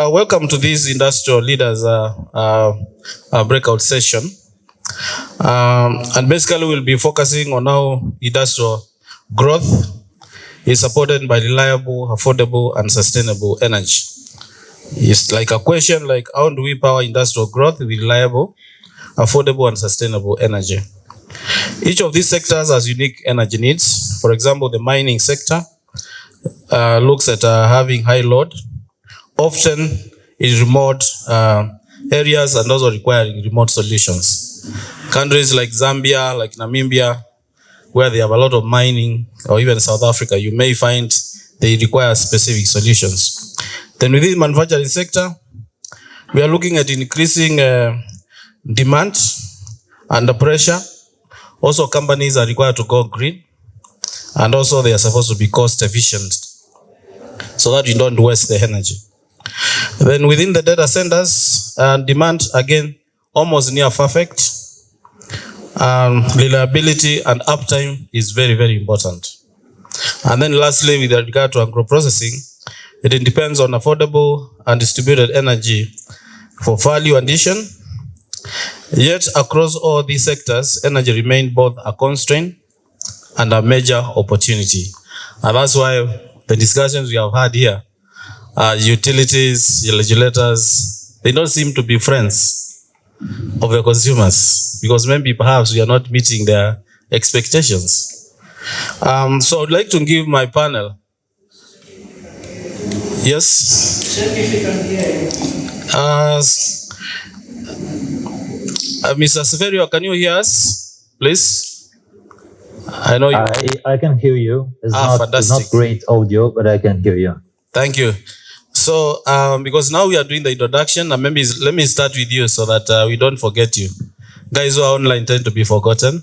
welcome to this industrial leaders breakout session. And basically we'll be focusing on how industrial growth is supported by reliable, affordable, and sustainable energy. It's like a question like, how do we power industrial growth with reliable, affordable, and sustainable energy? Each of these sectors has unique energy needs. For example, the mining sector looks at having high load, often in remote areas, and also requiring remote solutions. Countries like Zambia, like Namibia, where they have a lot of mining, or even South Africa, you may find they require specific solutions. Then within the manufacturing sector, we are looking at increasing demand under pressure. Also, companies are required to go green, and also they are supposed to be cost efficient so that you don't waste the energy. Then within the data centers, demand, again, almost near perfect. Reliability and uptime is very, very important. And then lastly, with regard to agro-processing, it depends on affordable and distributed energy for value addition. Yet across all these sectors, energy remains both a constraint and a major opportunity. And that's why the discussions we have had here, utilities, regulators, they don't seem to be friends of the consumers, because maybe perhaps we are not meeting their expectations. So I'd like to give my panel. Yes? Check if you can hear you. Mr. Saverio, can you hear us, please? I know you. I can hear you. It's fantastic. Not great audio, but I can hear you. Thank you. So, because now we are doing the introduction, and maybe let me start with you so that we don't forget you. Guys who are online tend to be forgotten.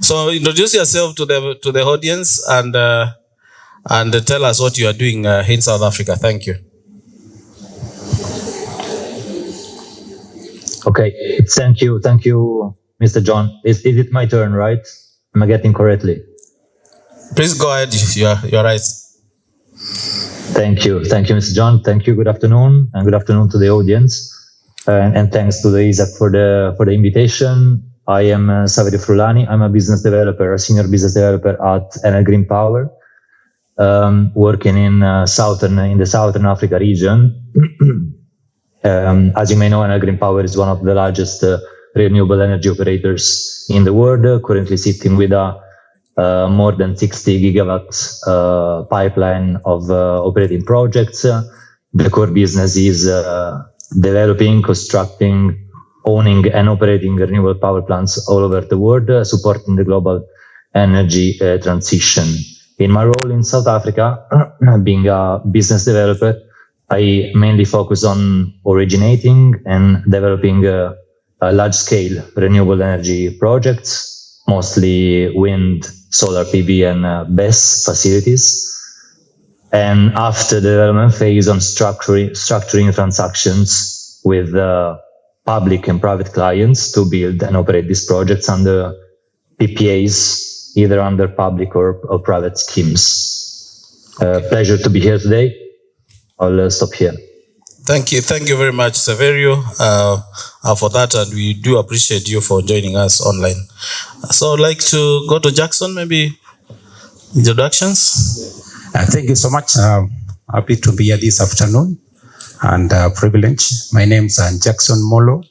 So, introduce yourself to the audience and tell us what you are doing in South Africa. Thank you. Okay, thank you, Mr. John. Is it my turn, right? Am I getting correctly? Please go ahead. You're right. Thank you, Mr. John. Thank you. Good afternoon, and good afternoon to the audience. And thanks to the ISAC for the invitation. I am Saverio Frullani. I'm a business developer, a senior business developer at Enel Green Power, working in the Southern Africa region. As you may know, Enel Green Power is one of the largest renewable energy operators in the world, currently sitting with a more than 60 gigawatts pipeline of operating projects. The core business is developing, constructing, owning and operating renewable power plants all over the world, supporting the global energy transition. In my role in South Africa, being a business developer, I mainly focus on originating and developing large-scale renewable energy projects, mostly wind, solar PV, and BESS facilities. And after the development phase, on structuring transactions with public and private clients to build and operate these projects under PPAs, either under public or private schemes. Pleasure to be here today. I'll stop here. Thank you very much, Saverio, for that, and we do appreciate you for joining us online. So I'd like to go to Jackson, maybe introductions. Thank you so much. Happy to be here this afternoon and privileged. My name is Jackson Molo.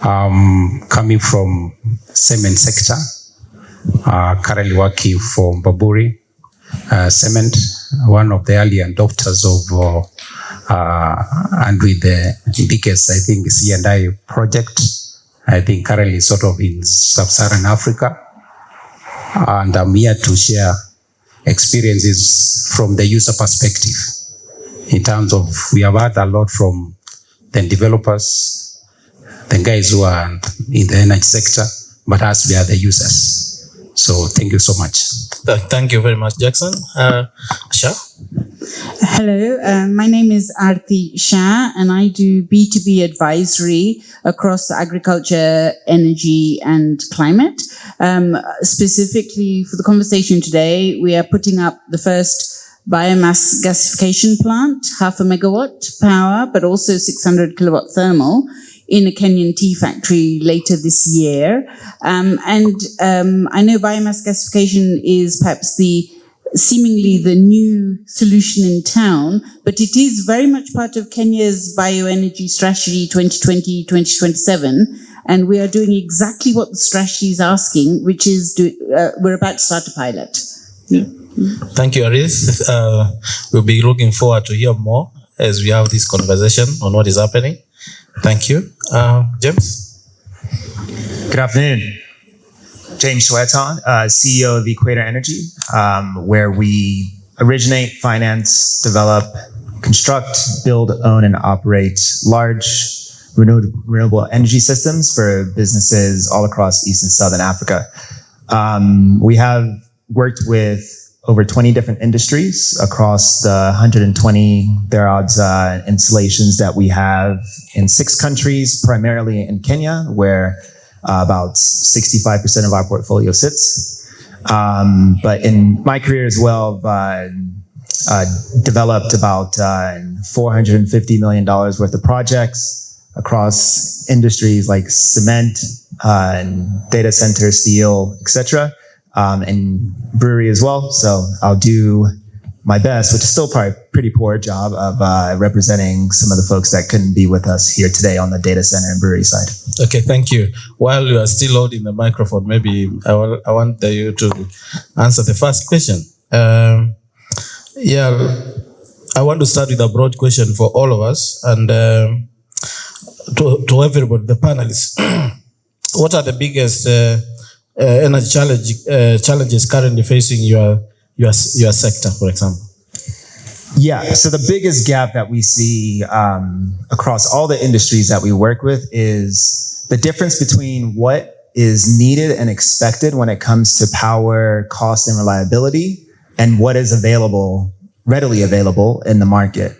Coming from cement sector, currently working for Bamburi Cement, one of the early adopters of and with the biggest, I think, C&I project, I think currently sort of in sub-Saharan Africa. And I'm here to share experiences from the user perspective in terms of, we have heard a lot from the developers, the guys who are in the energy sector, but us, we are the users. So thank you so much. Thank you very much, Jackson. Shah? Hello, my name is Aarti Shah, and I do B2B advisory across agriculture, energy, and climate. Specifically for the conversation today, we are putting up the first biomass gasification plant, 0.5 megawatt power, but also 600 kilowatt thermal in a Kenyan tea factory later this year. I know biomass gasification is perhaps seemingly the new solution in town, but it is very much part of Kenya's bioenergy strategy 2020-2027. And we are doing exactly what the strategy is asking, which is we're about to start a pilot. Yeah. Thank you, Aarti. We'll be looking forward to hear more as we have this conversation on what is happening. Thank you. James? Good afternoon. James Shoetan, CEO of Equator Energy, where we originate, finance, develop, construct, build, own, and operate large renewable energy systems for businesses all across East and Southern Africa. We have worked with over 20 different industries across the 120 thereabouts installations that we have in 6 countries, primarily in Kenya, where about 65% of our portfolio sits. But in my career as well, developed about $450 million worth of projects across industries like cement, and data center, steel, etc., and brewery as well. So I'll do my best, which is still probably a pretty poor job of representing some of the folks that couldn't be with us here today on the data center and brewery side. Okay, thank you. While you are still holding the microphone, maybe I want you to answer the first question. I want to start with a broad question for all of us and to everybody, the panelists. What are the biggest energy challenges currently facing your sector, for example? Yeah, so the biggest gap that we see across all the industries that we work with is the difference between what is needed and expected when it comes to power, cost, and reliability, and what is available, readily available in the market.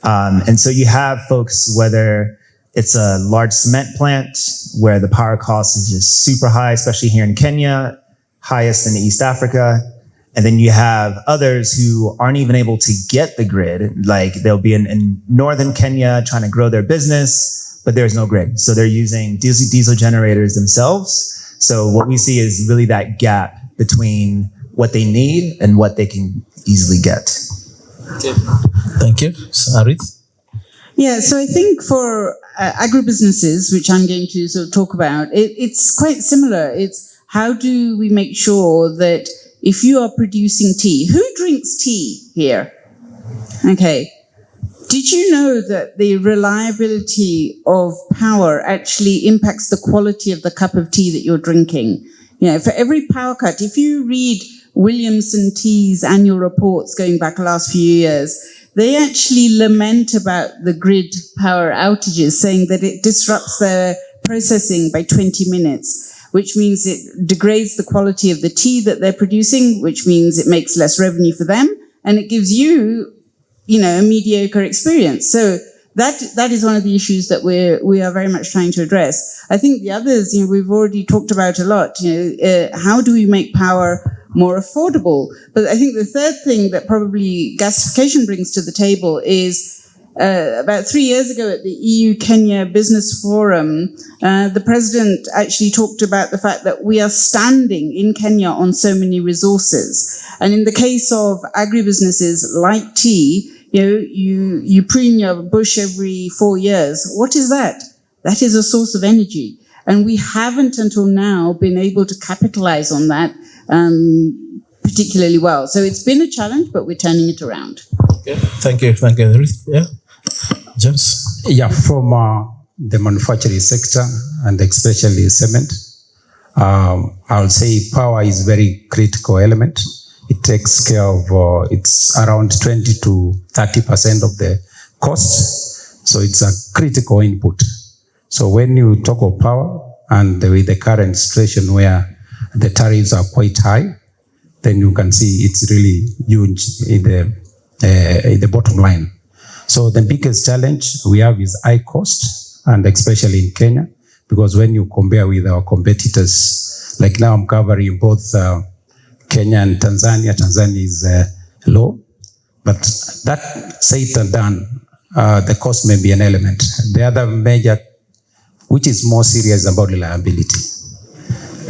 And so you have folks, whether it's a large cement plant where the power cost is just super high, especially here in Kenya, highest in East Africa. And then you have others who aren't even able to get the grid. Like they'll be in northern Kenya trying to grow their business, but there's no grid. So they're using diesel generators themselves. So what we see is really that gap between what they need and what they can easily get. Okay. Thank you. Aarti? Yeah, so I think for agribusinesses, which I'm going to sort of talk about, it's quite similar. It's how do we make sure that if you are producing tea, who drinks tea here? Okay. Did you know that the reliability of power actually impacts the quality of the cup of tea that you're drinking? You know, for every power cut, if you read Williamson Tea's annual reports going back the last few years, they actually lament about the grid power outages, saying that it disrupts their processing by 20 minutes, which means it degrades the quality of the tea that they're producing, which means it makes less revenue for them, and it gives you, a mediocre experience. So that is one of the issues that we are very much trying to address. I think the others, we've already talked about a lot. How do we make power more affordable? But I think the third thing that probably gasification brings to the table is about 3 years ago at the EU-Kenya Business Forum, the president actually talked about the fact that we are standing in Kenya on so many resources. And in the case of agribusinesses like tea, you prune your bush every 4 years. What is that? That is a source of energy. And we haven't until now been able to capitalize on that particularly well. So it's been a challenge, but we're turning it around. Okay. Thank you. Thank you. Yeah. James? Yeah, from the manufacturing sector and especially cement, I'll say power is a very critical element. It takes care of, it's around 20 to 30% of the cost. So it's a critical input. So when you talk of power and with the current situation where the tariffs are quite high, then you can see it's really huge in the bottom line. So the biggest challenge we have is high cost, and especially in Kenya, because when you compare with our competitors, like now I'm covering both Kenya and Tanzania. Tanzania is low, But that said and done, the cost may be an element. The other major, which is more serious about reliability.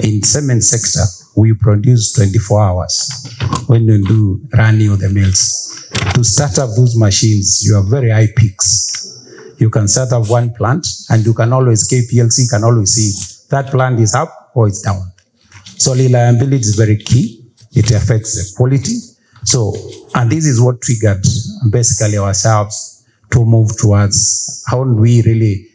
In cement sector, we produce 24 hours when you do running of the mills. To start up those machines, you have very high peaks. You can start up one plant and you can always, KPLC can always see that plant is up or it's down. So reliability is very key. It affects the quality. So, and this is what triggered basically ourselves to move towards how we really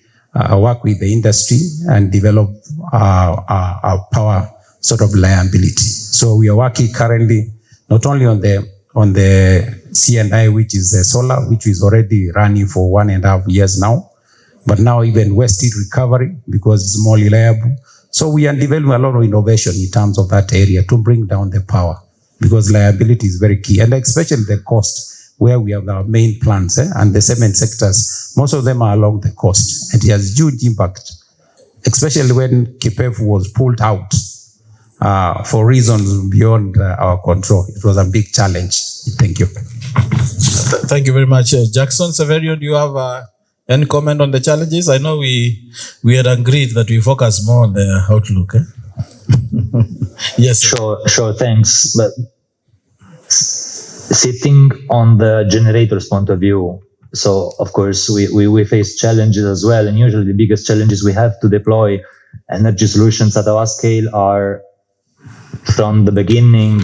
work with the industry and develop our power sort of reliability. So we are working currently not only on the C&I, which is the solar, which is already running for 1.5 years now, but now even waste heat recovery because it's more reliable. So we are developing a lot of innovation in terms of that area to bring down the power because reliability is very key, and especially the cost where we have our main plants and the cement sectors, most of them are along the coast. And it has huge impact, especially when KPF was pulled out for reasons beyond our control. It was a big challenge. Thank you. Thank you very much. Jackson, Saverio, do you have any comment on the challenges? I know we had agreed that we focus more on the outlook. Yes. Sure, thanks. But sitting on the generator's point of view, so of course we face challenges as well, and usually the biggest challenges we have to deploy energy solutions at our scale are from the beginning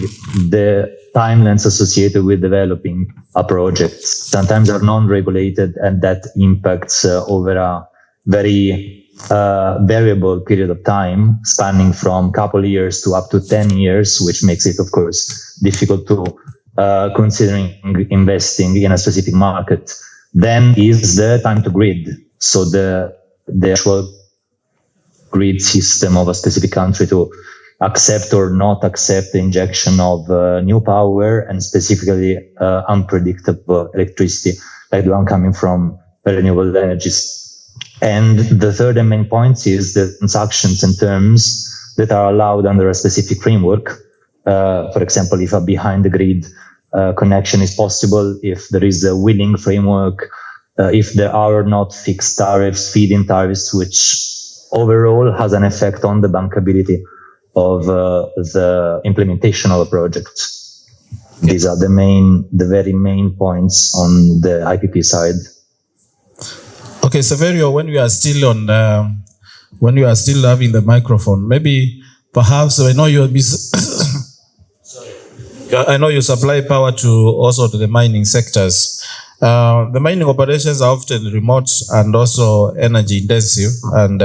the timelines associated with developing a project. Sometimes are non-regulated, and that impacts over a very variable period of time, spanning from couple of years to up to 10 years, which makes it, of course, difficult to considering investing in a specific market. Then is the time to grid. So the actual grid system of a specific country to accept or not accept the injection of new power, and specifically unpredictable electricity, like the one coming from renewable energies. And the third and main point is the transactions and terms that are allowed under a specific framework. For example, if a behind the grid connection is possible, if there is a willing framework, if there are not fixed tariffs, feed-in tariffs, which overall has an effect on the bankability of the implementation of a project. These are the very main points on the IPP side. Okay, Saverio, when we are still having the microphone, maybe perhaps I know you'll be. I know you supply power to the mining sectors. The mining operations are often remote and also energy intensive. And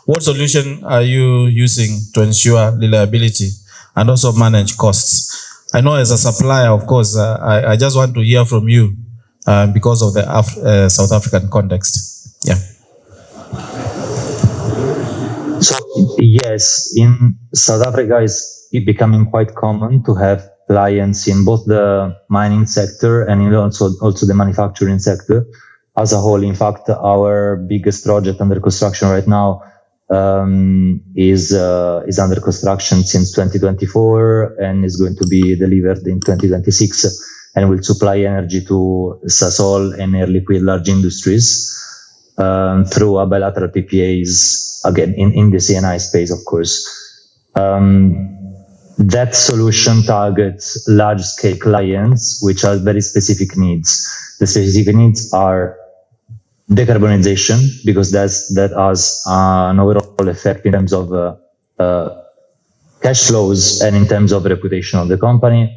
what solution are you using to ensure reliability and also manage costs? I know as a supplier, of course, I just want to hear from you because of the South African context. Yeah. So yes, in South Africa it's becoming quite common to have clients in both the mining sector and in also the manufacturing sector as a whole. In fact, our biggest project under construction right now is under construction since 2024 and is going to be delivered in 2026 and will supply energy to Sasol and Air Liquide large industries through a bilateral PPAs, again in the C&I space, of course. That solution targets large-scale clients which have very specific needs. The specific needs are decarbonization, because that has an overall effect in terms of cash flows and in terms of reputation of the company,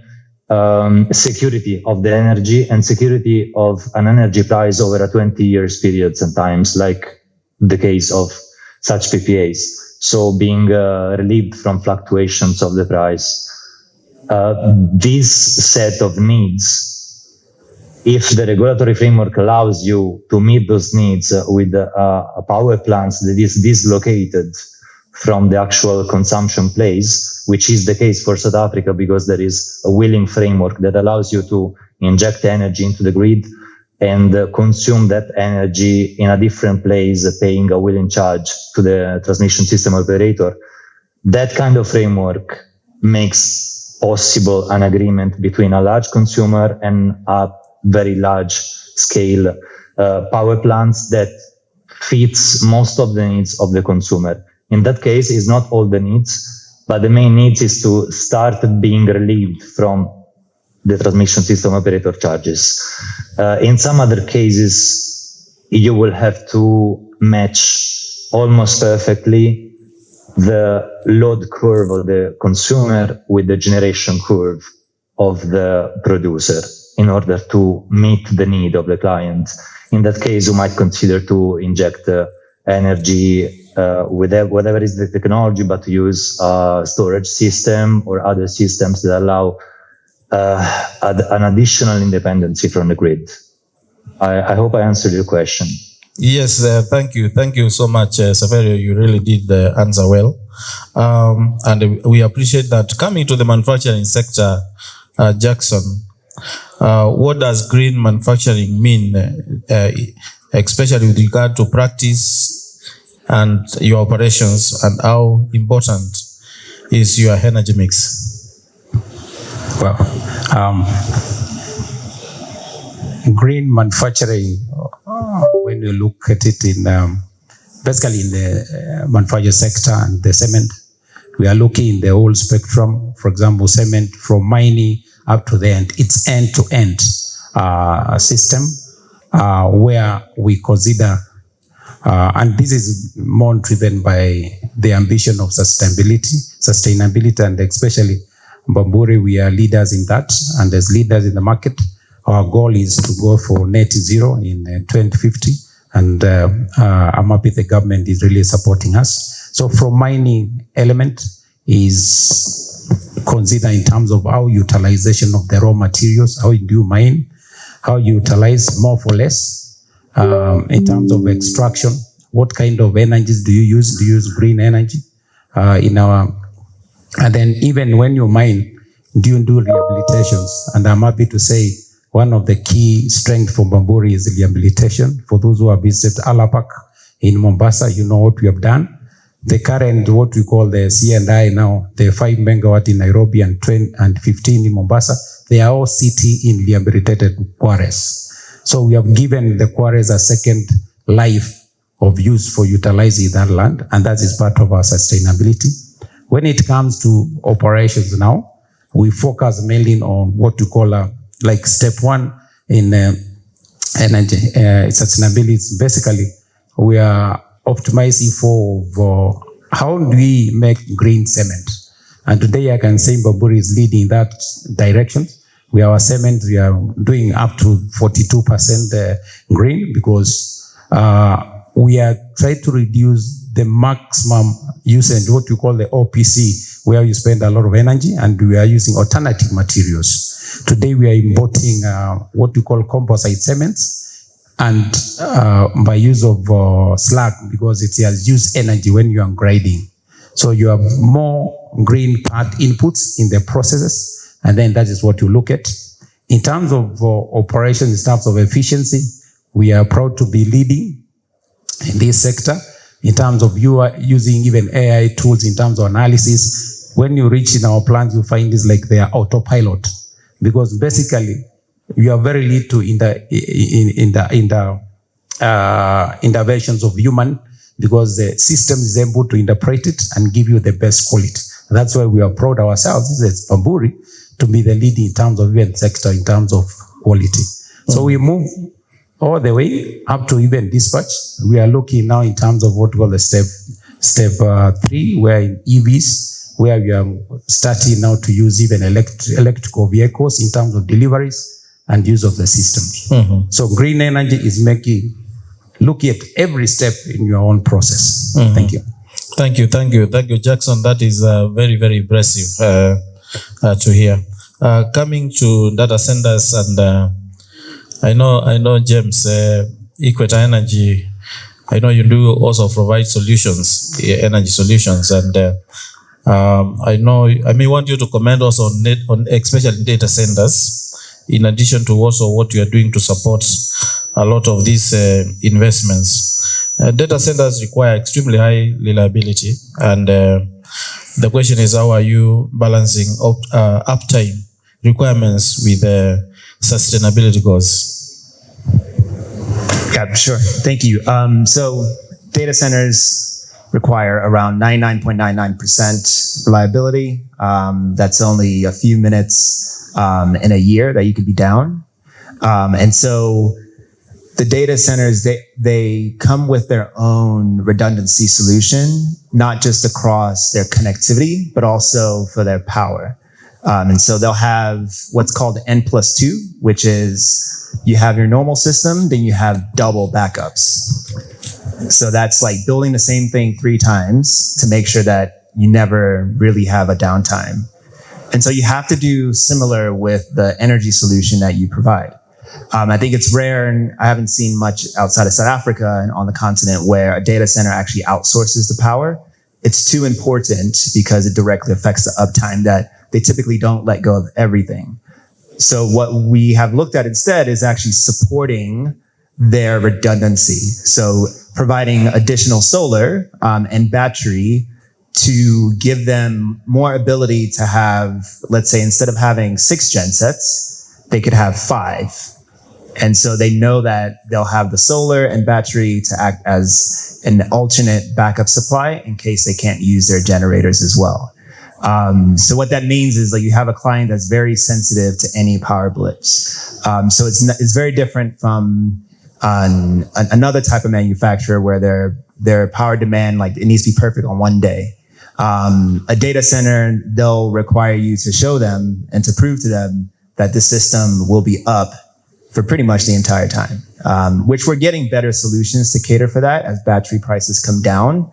security of the energy and security of an energy price over a 20 years period sometimes, like the case of such PPAs. So being relieved from fluctuations of the price. This set of needs, if the regulatory framework allows you to meet those needs with a power plant that is dislocated from the actual consumption place, which is the case for South Africa because there is a willing framework that allows you to inject energy into the grid and consume that energy in a different place, paying a willing charge to the transmission system operator. That kind of framework makes possible an agreement between a large consumer and a very large scale power plants that fits most of the needs of the consumer. In that case, it's not all the needs, but the main needs is to start being relieved from the transmission system operator charges. In some other cases, you will have to match almost perfectly the load curve of the consumer with the generation curve of the producer in order to meet the need of the client. In that case, you might consider to inject energy with whatever is the technology, but to use a storage system or other systems that allow an additional independency from the grid. I hope I answered your question. Yes, thank you. Thank you so much, Saverio. You really did answer well. And we appreciate that. Coming to the manufacturing sector, Jackson, what does green manufacturing mean, especially with regard to practice and your operations, and how important is your energy mix? Well, green manufacturing, when you look at it in basically in the manufacturing sector and the cement, we are looking in the whole spectrum. For example, cement from mining up to the end. It's end-to-end system where we consider, and this is more driven by the ambition of sustainability, and especially Bamburi, we are leaders in that, and as leaders in the market, our goal is to go for net zero in 2050, and I'm happy the government is really supporting us. So from mining element is consider in terms of how utilization of the raw materials, how you do mine, how you utilize more for less. In terms of extraction, what kind of energies do you use? Do you use green energy and then even when you mine, do you do rehabilitations? And I'm happy to say one of the key strengths for Bamburi is rehabilitation. For those who have visited Alapak in Mombasa, you know what we have done. The current, what we call the C&I now, the 5 megawatt in Nairobi and 15 in Mombasa, they are all sitting in rehabilitated quarries. So we have given the quarries a second life of use for utilizing that land, and that is part of our sustainability. When it comes to operations now, we focus mainly on what we call like step one in energy sustainability. Basically, we are optimizing for how do we make green cement. And today I can say Bamburi is leading that direction. We are cement, we are doing up to 42% green because we are trying to reduce the maximum usage, what you call the OPC, where you spend a lot of energy, and we are using alternative materials. Today we are importing what we call composite cements, and by use of slag, because it has used energy when you are grinding. So you have more green part inputs in the processes, and then that is what you look at. In terms of operations, in terms of efficiency, we are proud to be leading in this sector. In terms of you are using even AI tools in terms of analysis. When you reach in our plants, you find this like they are autopilot, because basically you are very little in the interventions of human, because the system is able to interpret it and give you the best quality. That's why we are proud ourselves as Bamburi to be the lead in terms of even sector in terms of quality. So we move all the way up to even dispatch. We are looking now in terms of what we call the step 3, where in EVs, where we are starting now to use even electrical vehicles in terms of deliveries and use of the systems. Mm-hmm. So green energy is looking at every step in your own process. Mm-hmm. Thank you. Thank you, Jackson. That is very, very impressive to hear. Coming to data centers, and I know James, Equator Energy, I know you do also provide solutions, energy solutions, and I may want you to comment also on especially data centers, in addition to also what you are doing to support a lot of these investments. Data centers require extremely high reliability, and The question is, how are you balancing uptime requirements with sustainability goals? Yeah, sure. Thank you. So data centers require around 99.99% reliability. That's only a few minutes in a year that you could be down. And so the data centers, they come with their own redundancy solution, not just across their connectivity, but also for their power. And so they'll have what's called N+2, which is you have your normal system, then you have double backups. So that's like building the same thing 3 times to make sure that you never really have a downtime. And so you have to do similar with the energy solution that you provide. I think it's rare, and I haven't seen much outside of South Africa and on the continent where a data center actually outsources the power. It's too important because it directly affects the uptime that they typically don't let go of everything. So what we have looked at instead is actually supporting their redundancy. So providing additional solar and battery to give them more ability to have, let's say, instead of having 6 gensets, they could have 5. And so they know that they'll have the solar and battery to act as an alternate backup supply in case they can't use their generators as well. So what that means is like you have a client that's very sensitive to any power blips. So it's very different from another type of manufacturer where their power demand, like it needs to be perfect on one day. A data center, they'll require you to show them and to prove to them that the system will be up for pretty much the entire time, which we're getting better solutions to cater for that as battery prices come down.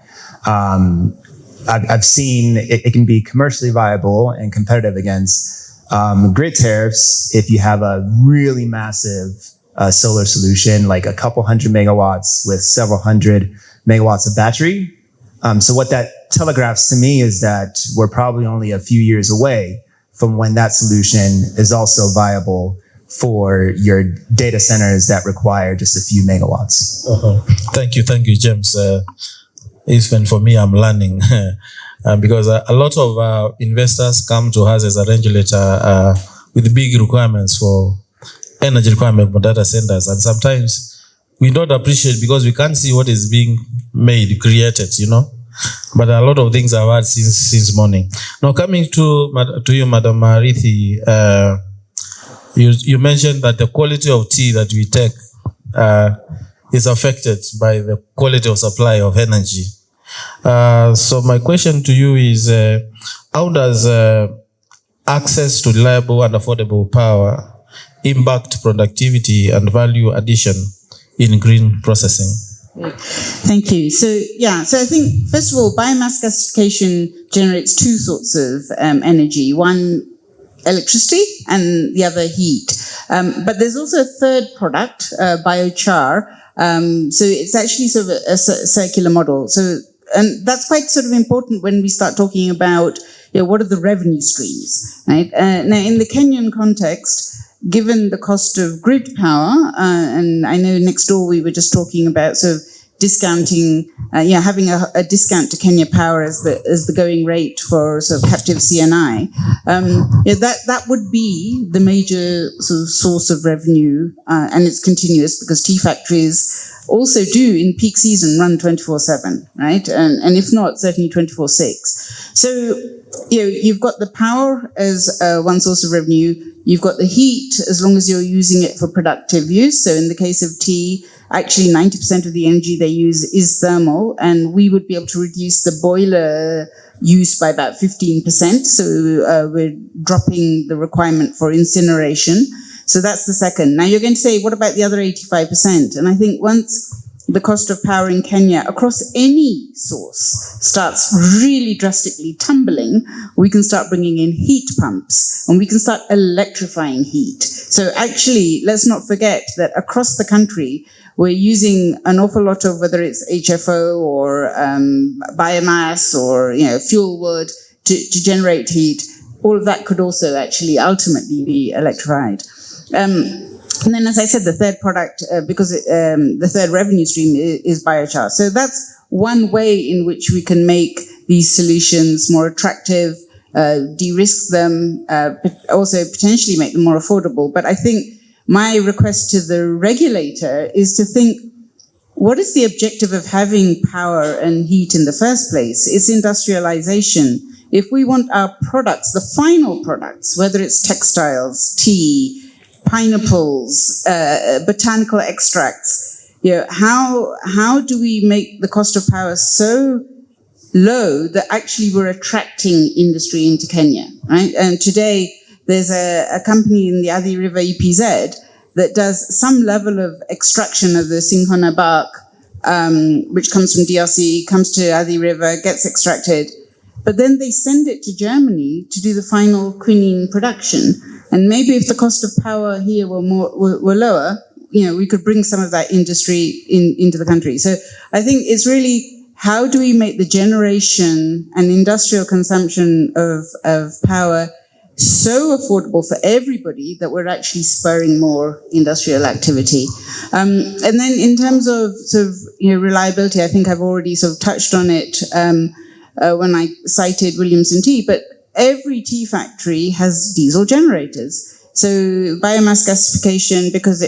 I've seen it can be commercially viable and competitive against grid tariffs if you have a really massive solar solution, like a couple hundred megawatts with several hundred megawatts of battery. So what that telegraphs to me is that we're probably only a few years away from when that solution is also viable for your data centers that require just a few megawatts. Thank you, James. Even for me, I'm learning because a lot of investors come to us as a regulator with big requirements for energy requirement for data centers, and sometimes we don't appreciate because we can't see what is being made, created, But a lot of things I've had since morning. Now, coming to you, Madam Aarti, you mentioned that the quality of tea that we take is affected by the quality of supply of energy. So my question to you is, how does access to reliable and affordable power impact productivity and value addition in green processing? Thank you. So I think, first of all, biomass gasification generates 2 sorts of energy. One, electricity, and the other, heat. But there's also a third product, biochar. So it's actually sort of a circular model. So, and that's quite sort of important when we start talking about, what are the revenue streams, right? Now, in the Kenyan context, given the cost of grid power, and I know next door we were just talking about sort of discounting, having a discount to Kenya Power as the going rate for sort of captive CNI, that would be the major sort of source of revenue, and it's continuous because tea factories also do in peak season run 24/7, right? And if not, certainly 24/6. So you've got the power as one source of revenue. You've got the heat as long as you're using it for productive use. So in the case of tea, actually 90% of the energy they use is thermal, and we would be able to reduce the boiler use by about 15%. So we're dropping the requirement for incineration. So that's the second. Now you're going to say, what about the other 85%? And I think once the cost of power in Kenya across any source starts really drastically tumbling, we can start bringing in heat pumps and we can start electrifying heat. So actually, let's not forget that across the country, we're using an awful lot of, whether it's HFO or biomass or fuel wood to generate heat. All of that could also actually ultimately be electrified. And then, as I said, the third product, because the third revenue stream is biochar. So that's one way in which we can make these solutions more attractive, de-risk them, but also potentially make them more affordable. But I think my request to the regulator is to think, what is the objective of having power and heat in the first place? It's industrialization. If we want our products, the final products, whether it's textiles, tea, pineapples, botanical extracts, how do we make the cost of power so low that actually we're attracting industry into Kenya, right? And today there's a company in the Athi River, EPZ, that does some level of extraction of the cinchona bark, which comes from DRC, comes to Athi River, gets extracted, but then they send it to Germany to do the final quinine production. And maybe if the cost of power here were lower, we could bring some of that industry into the country. So I think it's really, how do we make the generation and industrial consumption of power so affordable for everybody that we're actually spurring more industrial activity? And then in terms of sort of reliability, I think I've already sort of touched on it when I cited Williamson Tea, but every tea factory has diesel generators. So biomass gasification, because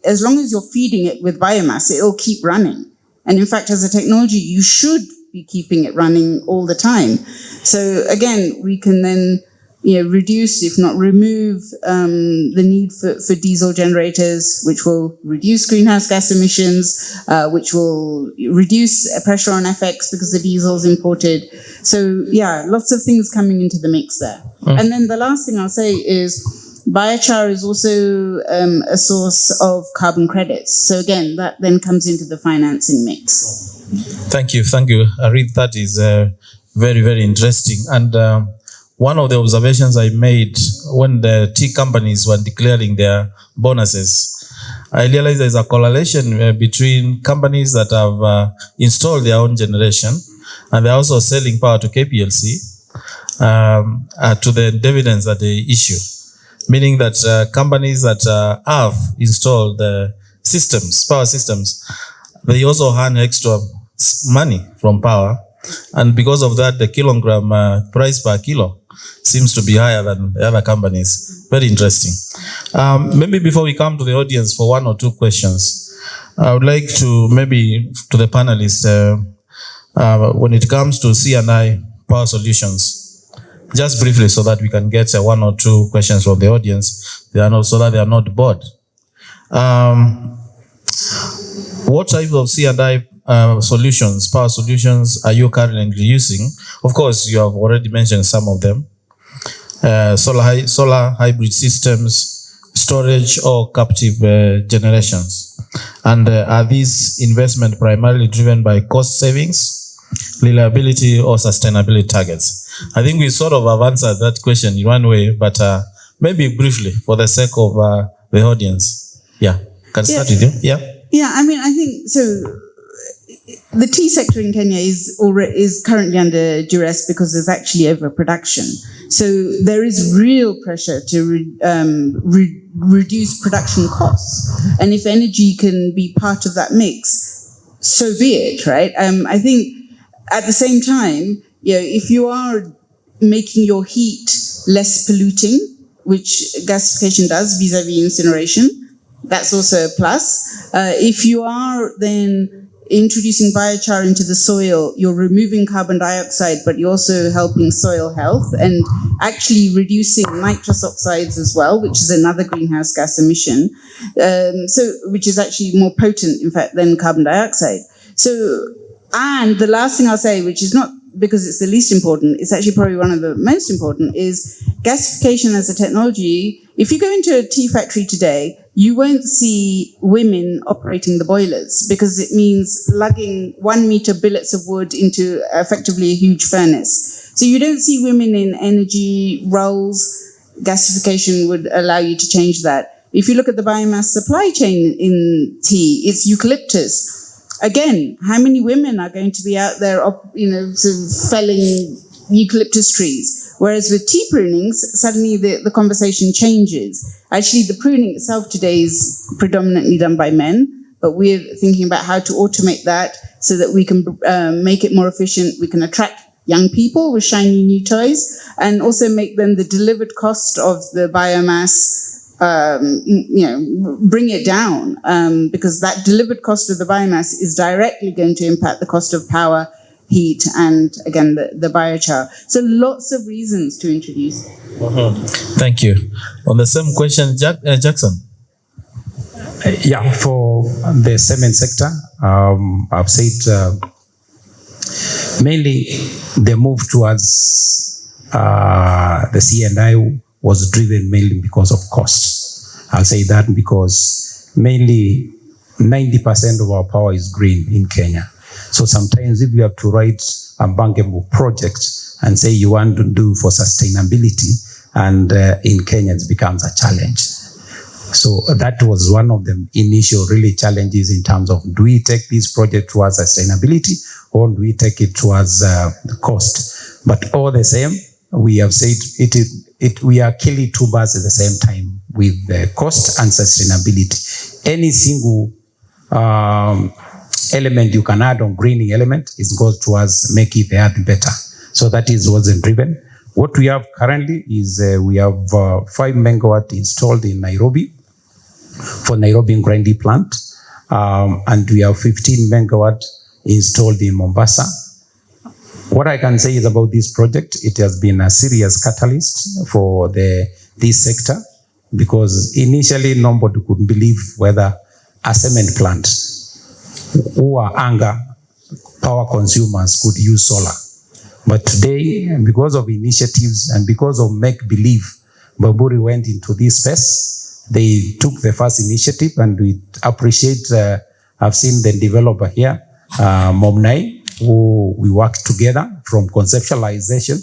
as long as you're feeding it with biomass, it'll keep running. And in fact, as a technology, you should be keeping it running all the time. So again, we can then reduce, if not remove, the need for diesel generators, which will reduce greenhouse gas emissions, which will reduce pressure on FX because the diesel is imported. So yeah, lots of things coming into the mix there. And then the last thing I'll say is biochar is also a source of carbon credits. So again, that then comes into the financing mix. Thank you. I read that is very, very interesting. And one of the observations I made when the tea companies were declaring their bonuses, I realized there's a correlation between companies that have installed their own generation and they're also selling power to KPLC to the dividends that they issue. Meaning that companies that have installed the systems, power systems, they also earn extra money from power. And because of that, the kilogram price per kilo seems to be higher than the other companies. Very interesting. Maybe before we come to the audience for one or two questions, I would like to maybe to the panelists, when it comes to C&I power solutions, just briefly so that we can get one or two questions from the audience, so that they are not bored. What type of C&I solutions, power solutions, are you currently using? Of course, you have already mentioned some of them. Solar hybrid systems, storage or captive generations. And are these investments primarily driven by cost savings, reliability or sustainability targets? I think we sort of have answered that question in one way, but maybe briefly for the sake of the audience. Yeah, can start with you. Yeah, I mean, I think so. The tea sector in Kenya is currently under duress because there's actually overproduction. So there is real pressure to reduce production costs. And if energy can be part of that mix, so be it, right? I think at the same time, if you are making your heat less polluting, which gasification does vis-a-vis incineration, that's also a plus. If you are then introducing biochar into the soil, you're removing carbon dioxide, but you're also helping soil health and actually reducing nitrous oxides as well, which is another greenhouse gas emission, which is actually more potent, in fact, than carbon dioxide. And the last thing I'll say, which is not because it's the least important, it's actually probably one of the most important, is gasification as a technology. If you go into a tea factory today, you won't see women operating the boilers because it means lugging 1 meter billets of wood into effectively a huge furnace. So you don't see women in energy roles. Gasification would allow you to change that. If you look at the biomass supply chain in tea, it's eucalyptus. Again, how many women are going to be out there, sort of felling eucalyptus trees? Whereas with tea prunings, suddenly the conversation changes. Actually, the pruning itself today is predominantly done by men, but we're thinking about how to automate that so that we can make it more efficient. We can attract young people with shiny new toys, and also make then the delivered cost of the biomass, bring it down, because that delivered cost of the biomass is directly going to impact the cost of power, heat, and again, the biochar. So lots of reasons to introduce. Thank you. On the same question, Jackson. Yeah, for the cement sector, I've said mainly the move towards the C&I was driven mainly because of cost. I'll say that because mainly 90% of our power is green in Kenya. So sometimes if you have to write a bankable project and say you want to do for sustainability, and in Kenya it becomes a challenge. So that was one of the initial really challenges in terms of, do we take this project towards sustainability or do we take it towards the cost? But all the same, we have said we are killing two birds at the same time with the cost and sustainability. Any single element you can add on greening element, it goes towards making the earth better. So that is what's driven. What we have currently is we have 5 megawatt installed in Nairobi for Nairobi grinding plant, and we have 15 megawatt installed in Mombasa. What I can say is about this project, it has been a serious catalyst for this sector, because initially nobody could believe whether a cement plant who are anger power consumers could use solar. But today, because of initiatives and because of make-believe, Bamburi went into this space. They took the first initiative, and we appreciate, I've seen the developer here, Momnai, who we work together from conceptualization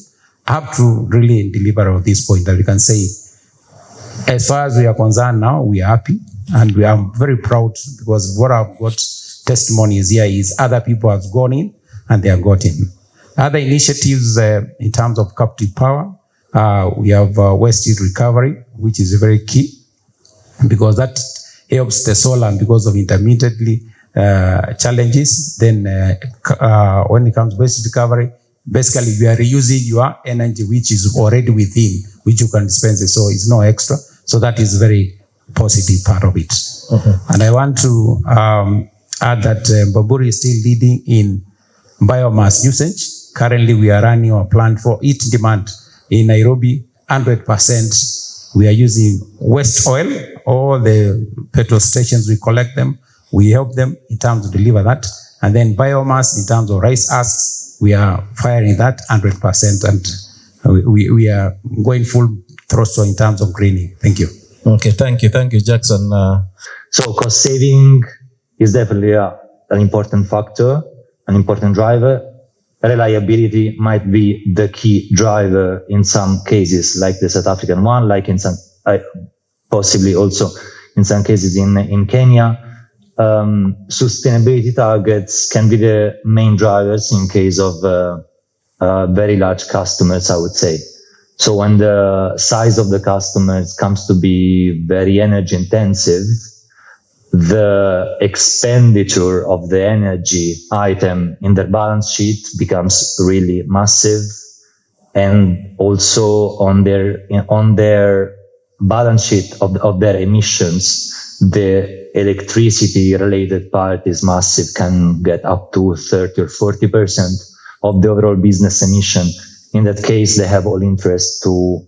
up to really deliver of this point that we can say, as far as we are concerned now, we are happy and we are very proud, because what I've got testimonies here is other people have gone in and they have got in. Other initiatives in terms of captive power, we have waste heat recovery, which is very key, because that helps the solar, and because of intermittently challenges, then when it comes to waste recovery, basically you are reusing your energy which is already within, which you can dispense it, so it's no extra. So that is very positive part of it. Okay. And I want to add that Bamburi is still leading in biomass usage. Currently we are running our plant for heat demand in Nairobi, 100%. We are using waste oil. All the petrol stations, we collect them. We help them in terms of deliver that. And then biomass in terms of rice husks, we are firing that 100%. And we are going full throttle in terms of greening. Thank you. Okay, thank you. Thank you, Jackson. So cost saving is definitely an important factor, an important driver. Reliability might be the key driver in some cases, like the South African one, like in some, possibly also in some cases in Kenya. Sustainability targets can be the main drivers in case of very large customers, I would say. So when the size of the customers comes to be very energy intensive, the expenditure of the energy item in their balance sheet becomes really massive, and also on their balance sheet of their emissions, the electricity related part is massive, can get up to 30 or 40% of the overall business emission. In that case, they have all interest to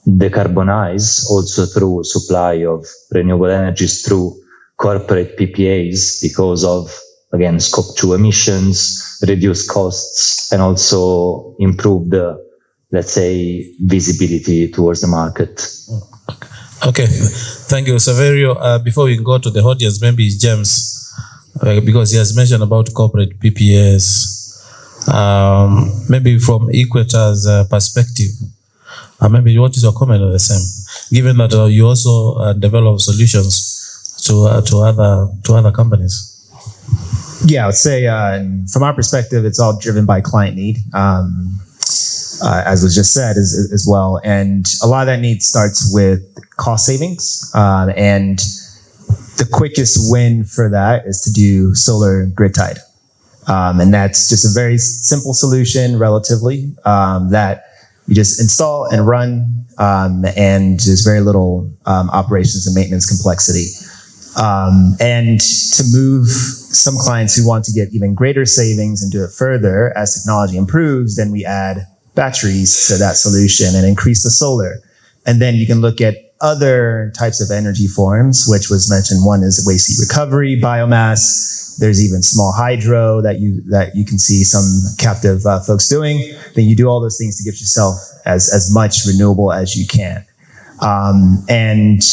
decarbonize also through supply of renewable energies through corporate PPAs, because of, again, scope 2 emissions, reduce costs, and also improve the, let's say, visibility towards the market. Okay, thank you, Saverio. Before we go to the audience, maybe James, because he has mentioned about corporate PPAs. Maybe from Equator's perspective, maybe what is your comment on the same? Given that you also develop solutions to other companies. Yeah, I would say from our perspective, it's all driven by client need, as was just said as well. And a lot of that need starts with cost savings. And the quickest win for that is to do solar grid tied. And that's just a very simple solution, relatively, that you just install and run, and there's very little operations and maintenance complexity. And to move some clients who want to get even greater savings and do it further as technology improves, then we add batteries to that solution and increase the solar. And then you can look at other types of energy forms, which was mentioned. One is waste heat recovery, biomass. There's even small hydro that you can see some captive folks doing. Then you do all those things to get yourself as much renewable as you can. And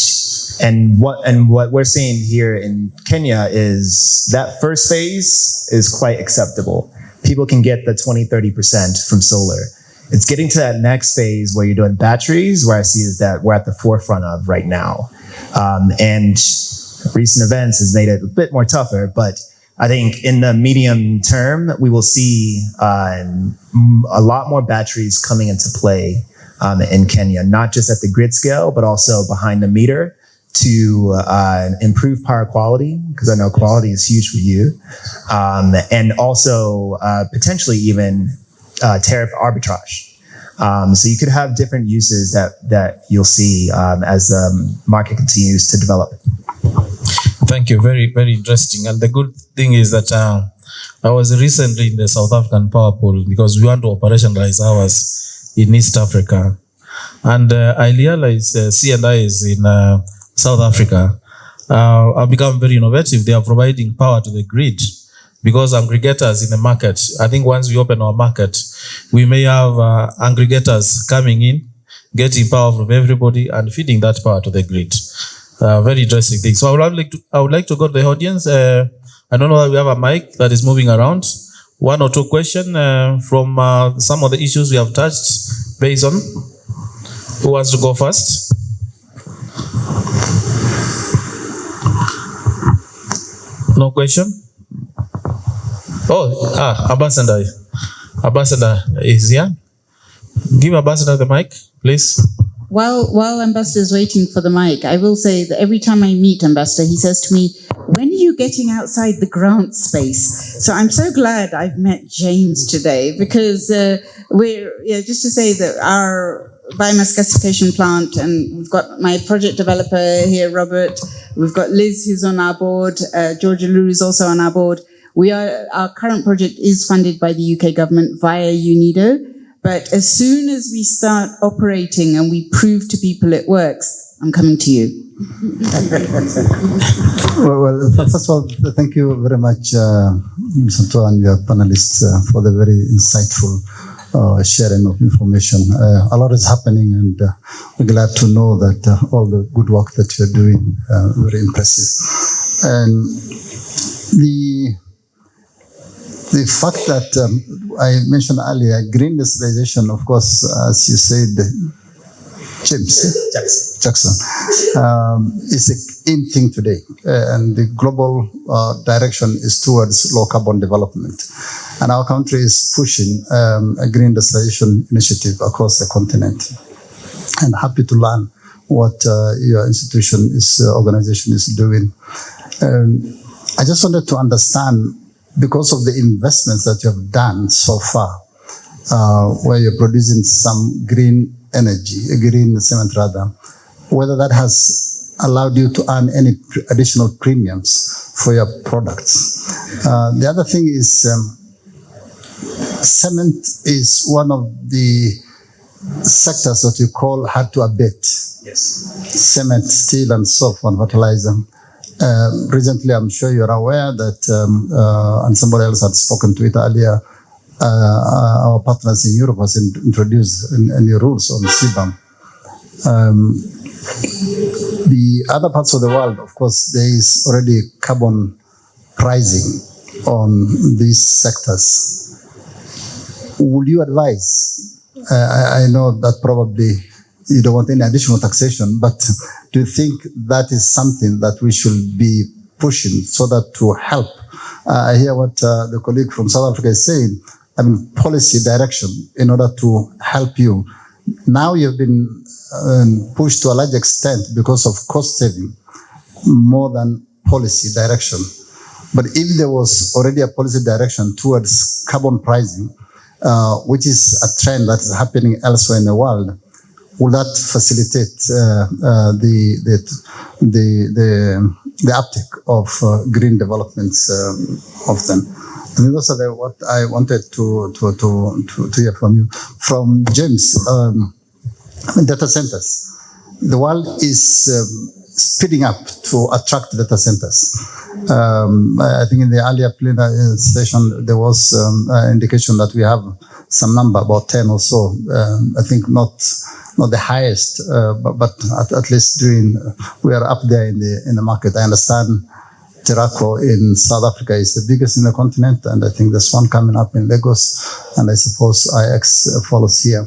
what we're seeing here in Kenya is that first phase is quite acceptable. People can get the 20-30% from solar. It's getting to that next phase where you're doing batteries, where I see is that we're at the forefront of right now. And recent events has made it a bit more tougher, but I think in the medium term, we will see a lot more batteries coming into play in Kenya, not just at the grid scale, but also behind the meter to improve power quality, because I know quality is huge for you, and also potentially even tariff arbitrage. So you could have different uses that you'll see as the market continues to develop. Thank you. Very, very interesting. And the good thing is that I was recently in the South African power pool because we want to operationalize ours in East Africa. And I realized C&Is in South Africa have become very innovative. They are providing power to the grid because aggregators in the market, I think once we open our market, we may have aggregators coming in, getting power from everybody and feeding that power to the grid. Very interesting thing. So I would like to go to the audience. I don't know whether we have a mic that is moving around. One or two questions from some of the issues we have touched based on. Who wants to go first? No question? Oh, Ambassador. Ambassador is here. Give Ambassador the mic, please. While Ambassador is waiting for the mic, I will say that every time I meet Ambassador, he says to me, when are you getting outside the grant space? So I'm so glad I've met James today, because just to say that our biomass gasification plant, and we've got my project developer here, Robert, we've got Liz who's on our board, Georgia Lou is also on our board. Our current project is funded by the UK government via UNIDO. But as soon as we start operating and we prove to people it works, I'm coming to you. Well, first of all, thank you very much, Mutua and your panelists, for the very insightful sharing of information. A lot is happening, and we're glad to know that all the good work that you're doing, very impressive. And the fact that I mentioned earlier, green industrialization, of course, as you said, Jackson, is an in thing today. And the global direction is towards low carbon development. And our country is pushing a green industrialization initiative across the continent. And happy to learn what your organization is doing. I just wanted to understand, because of the investments that you have done so far, where you're producing some green energy, green cement rather, whether that has allowed you to earn any additional premiums for your products. The other thing is cement is one of the sectors that you call hard to abate. Yes. Cement, steel, and soap and fertilizer. Recently, I'm sure you're aware that, and somebody else had spoken to it earlier, our partners in Europe has introduced new rules on CBAM. The other parts of the world, of course, there is already carbon pricing on these sectors. Would you advise? I know that probably you don't want any additional taxation, but do you think that is something that we should be pushing so that to help? I hear what the colleague from South Africa is saying. I mean, policy direction in order to help you. Now you've been pushed to a large extent because of cost saving, more than policy direction. But if there was already a policy direction towards carbon pricing, which is a trend that is happening elsewhere in the world, will that facilitate the uptake of green developments of them? I mean, those are what I wanted to hear from you. From James, data centers. The world is speeding up to attract data centers. I think in the earlier plenary session, there was an indication that we have some number, about 10 or so. I think not the highest, but at least we are up there in the market. I understand Terraco in South Africa is the biggest in the continent, and I think there's one coming up in Lagos, and I suppose IX follows here.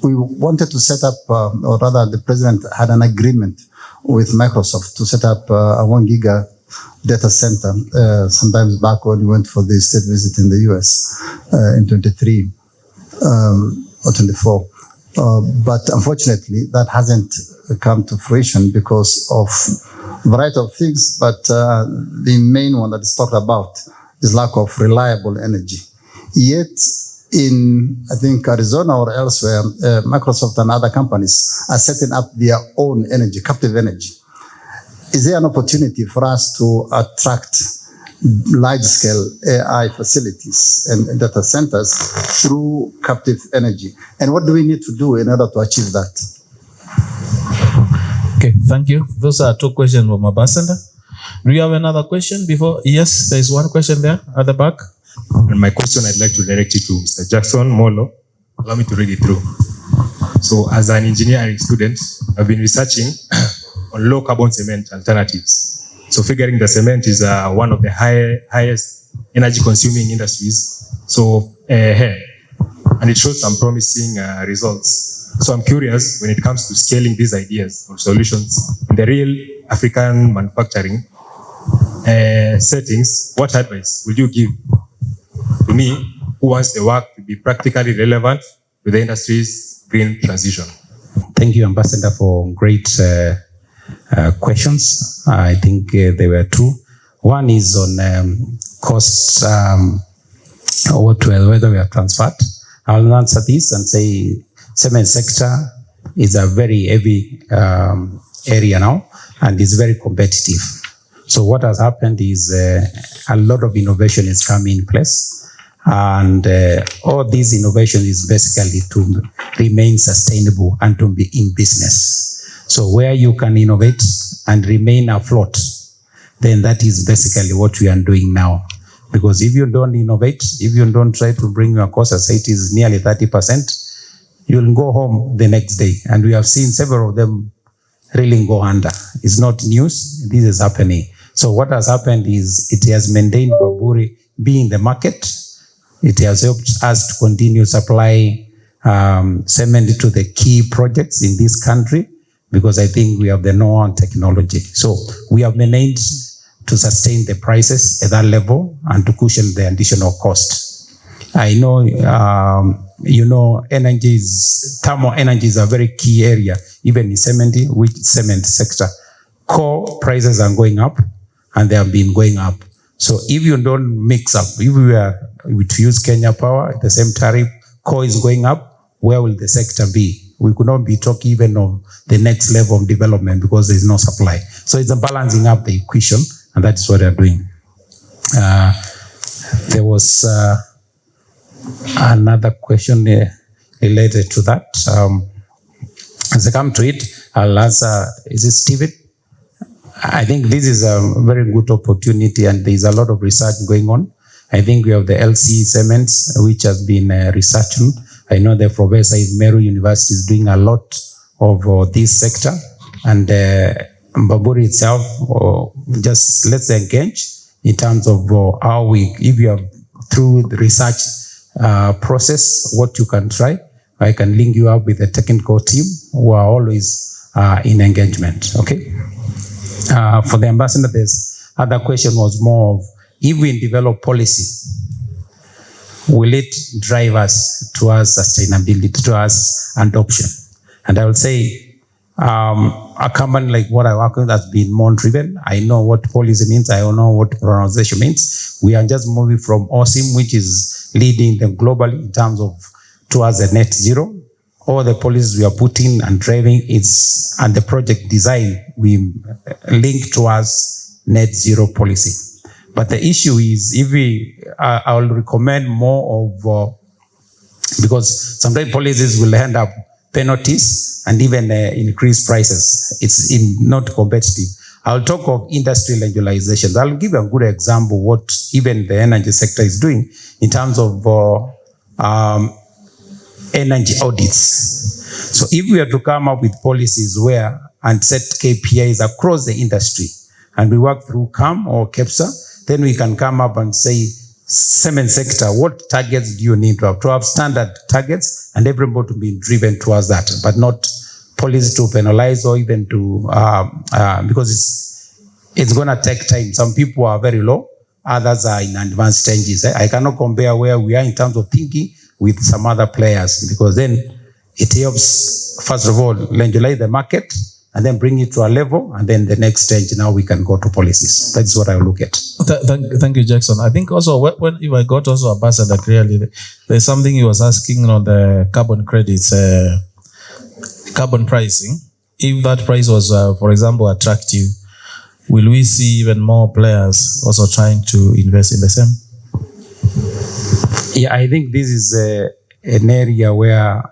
We wanted to set up, or rather the president had an agreement with Microsoft to set up a 1 giga data center sometimes back when we went for the state visit in the US in 23 or 24. But unfortunately, that hasn't come to fruition because of a variety of things, but the main one that is talked about is lack of reliable energy. Yet, in, I think, Arizona or elsewhere, Microsoft and other companies are setting up their own energy, captive energy. Is there an opportunity for us to attract large-scale AI facilities and data centers through captive energy? And what do we need to do in order to achieve that? Okay, thank you. Those are two questions from Ambassador. Do you have another question before? Yes, there is one question there at the back. And my question I'd like to direct it to Mr. Jackson Molo. Allow me to read it through. So as an engineering student, I've been researching on low carbon cement alternatives. So figuring the cement is one of the highest energy consuming industries. So, and it shows some promising results. So I'm curious when it comes to scaling these ideas or solutions in the real African manufacturing settings, what advice would you give to me who wants the work to be practically relevant to the industry's green transition? Thank you, Ambassador, for great questions. I think there were two. One is on costs, whether we are transferred. I'll answer this and say cement sector is a very heavy area now and is very competitive. So what has happened is a lot of innovation is coming in place. And all these innovation is basically to remain sustainable and to be in business. So where you can innovate and remain afloat, then that is basically what we are doing now. Because if you don't innovate, if you don't try to bring your cost, as it is nearly 30%, you'll go home the next day. And we have seen several of them really go under. It's not news, this is happening. So what has happened is it has maintained Bamburi being the market. It has helped us to continue supply cement to the key projects in this country because I think we have the know-how and technology. So we have managed to sustain the prices at that level and to cushion the additional cost. I know, thermal energy is a very key area, even in cement sector. Core prices are going up and they have been going up. So if you don't mix up, if we were to use Kenya Power, the same tariff, core is going up, where will the sector be? We could not be talking even of the next level of development because there is no supply. So it's a balancing up the equation, and that's what they're doing. There was another question related to that. As I come to it, I'll answer, is it Steven? I think this is a very good opportunity and there's a lot of research going on. I think we have the LC cements, which has been researched. I know the professor in Meru University is doing a lot of this sector. And Bamburi itself, just let's engage in terms of how if you have through the research process, what you can try. I can link you up with a technical team who are always in engagement, okay? For the ambassador, this other question was more of, if we develop policy, will it drive us towards sustainability, towards adoption? And I will say, a company like what I work with has been more driven. I know what policy means. I know what pronunciation means. We are just moving from OSIM, which is leading them globally in terms of towards a net zero. All the policies we are putting and driving and the project design, we link towards net zero policy. But the issue is, I will recommend more of, because sometimes policies will end up penalties and even increased prices. It's not competitive. I'll talk of industry legalizations. I'll give a good example what even the energy sector is doing in terms of energy audits. So if we are to come up with policies and set KPIs across the industry, and we work through CAM or KEPSA, then we can come up and say, cement sector, what targets do you need to have standard targets, and everybody to be driven towards that, but not policy to penalize or even to, because it's going to take time. Some people are very low, others are in advanced stages. I cannot compare where we are in terms of thinking with some other players, because then it helps, first of all, legalize the market, and then bring it to a level, and then the next stage, now we can go to policies. That's what I look at. Thank you, Jackson. I think also, if I got also Ambassador clearly, there's something he was asking on the carbon credits, carbon pricing. If that price was, for example, attractive, will we see even more players also trying to invest in the same? Yeah, I think this is an area where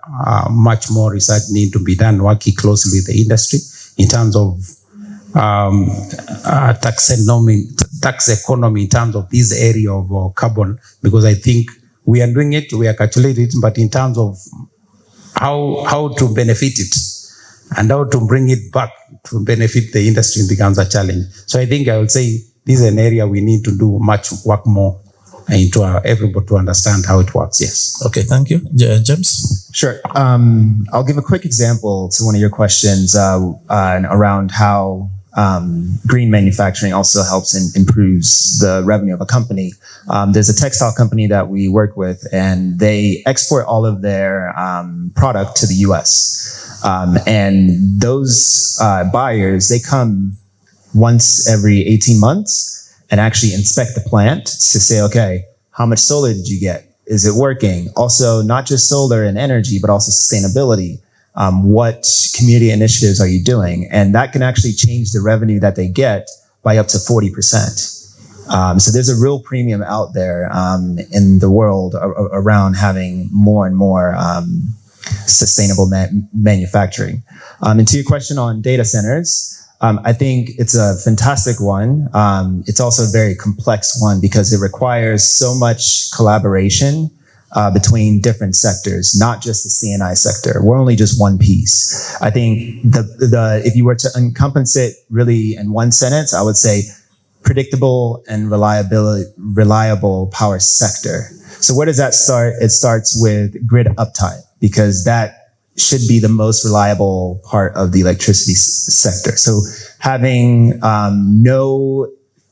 much more research needs to be done, working closely with the industry in terms of tax economy in terms of this area of carbon, because I think we are doing it, we are calculating it, but in terms of how to benefit it and how to bring it back to benefit the industry becomes a challenge. So I think I would say this is an area we need to do much work more into everybody to understand how it works. Yes. Okay, thank you. James? Sure. I'll give a quick example to one of your questions around how green manufacturing also helps and improves the revenue of a company. There's a textile company that we work with, and they export all of their product to the US. And those buyers, they come once every 18 months and actually inspect the plant to say, okay, how much solar did you get? Is it working? Also, not just solar and energy, but also sustainability. What community initiatives are you doing? And that can actually change the revenue that they get by up to 40%. So there's a real premium out there in the world around having more and more sustainable manufacturing. And to your question on data centers, I think it's a fantastic one. It's also a very complex one because it requires so much collaboration between different sectors, not just the CNI sector. We're only just one piece. I think if you were to encompass it really in one sentence, I would say predictable and reliable power sector. So where does that start? It starts with grid uptime, because that should be the most reliable part of the electricity sector. So having no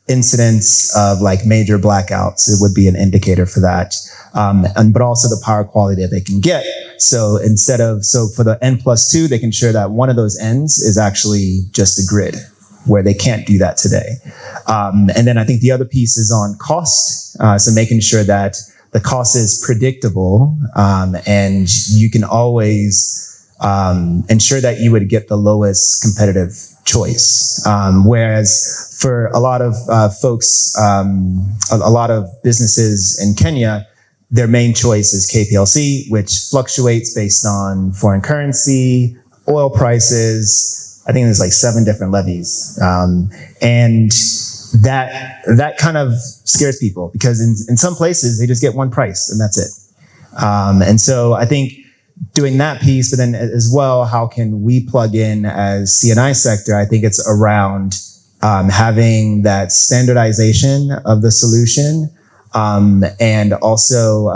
incidents of like major blackouts, it would be an indicator for that. But also the power quality that they can get. So for the N+2, they can ensure that one of those ends is actually just a grid, where they can't do that today. And then I think the other piece is on cost. So making sure that the cost is predictable, and you can always ensure that you would get the lowest competitive choice. Whereas for a lot of folks, a lot of businesses in Kenya, their main choice is KPLC, which fluctuates based on foreign currency, oil prices. I think there's like 7 different levies. And that kind of scares people, because in some places they just get one price and that's it. And so I think doing that piece, but then as well, how can we plug in as CNI sector? I think it's around having that standardization of the solution, and also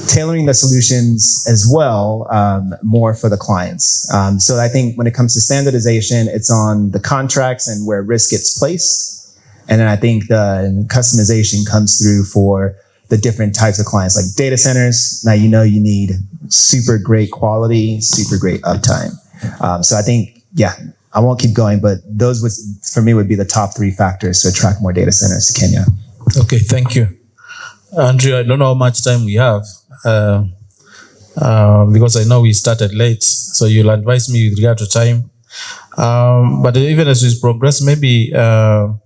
tailoring the solutions as well, more for the clients. So I think when it comes to standardization, it's on the contracts and where risk gets placed. And then I think the customization comes through for the different types of clients, like data centers. Now, you need super great quality, super great uptime. So I think, I won't keep going, but those would, for me, would be the top 3 factors to attract more data centers to Kenya. Okay, thank you. Andrew, I don't know how much time we have, because I know we started late, so you'll advise me with regard to time. But even as we progress, maybe a